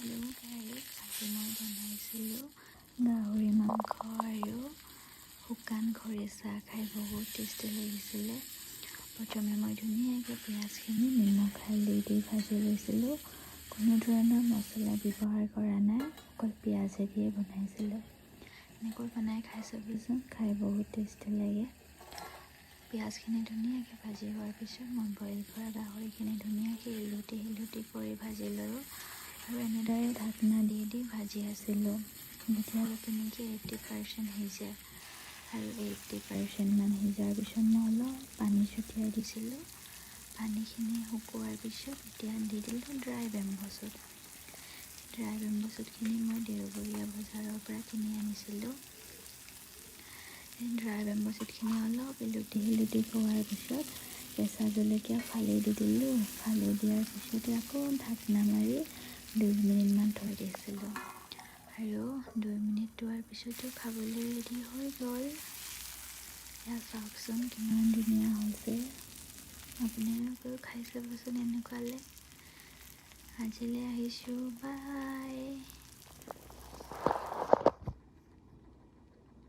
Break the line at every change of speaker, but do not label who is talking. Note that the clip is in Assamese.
হেল্ল' গাইজ, আজি মই বনাইছিলোঁ গাহৰি মাংস আৰু শুকান খৰিচা। খাই বহুত টেষ্টি লাগিছিলে। প্ৰথমে মই ধুনীয়াকৈ পিঁয়াজখিনি নিমখ হালধি দি ভাজি লৈছিলোঁ। কোনো ধৰণৰ মছলা ব্যৱহাৰ কৰা নাই, অকল পিঁয়াজেদিয়ে বনাইছিলোঁ। এনেকৈ বনাই খাই চাবচোন, খাই বহুত টেষ্টি লাগে। পিঁয়াজখিনি ধুনীয়াকৈ ভাজি হোৱাৰ পিছত মই বইল কৰা গাহৰিখিনি ধুনীয়াকৈ ইলুটি কৰি ভাজি ল'লোঁ আৰু এনেদৰে ঢাকনা দি ভাজি আছিলোঁ যেতিয়ালৈকে নেকি 80% সিজে। আৰু 80% সিজাৰ পিছত মই অলপ পানী ছটিয়াই দিছিলোঁ। পানীখিনি শুকোৱাৰ পিছত এতিয়া দি দিলোঁ ড্ৰাই বেম্বো চুট। ড্ৰাই বেম্বো চুটখিনি মই দেওবৰীয়া বজাৰৰ পৰা কিনি আনিছিলোঁ। ড্ৰাই বেম্বো চুটখিনি অলপ ইলুটি খোৱাৰ পিছত কেঁচা জলকীয়া ফালি দি দিলোঁ। ফালি দিয়াৰ পিছতে আকৌ ঢাকনা মাৰি 2 মিনিটমান থৈ দিছিলোঁ। আৰু 2 মিনিট থোৱাৰ পিছতে খাবলৈ ৰেডি হৈ গ'ল। এয়া চাওকচোন কিমান ধুনীয়া হৈছে। আপোনালোকেও খাই চাবচোন এনেকুৱালৈ। আজিলৈ আহিছোঁ, বাই।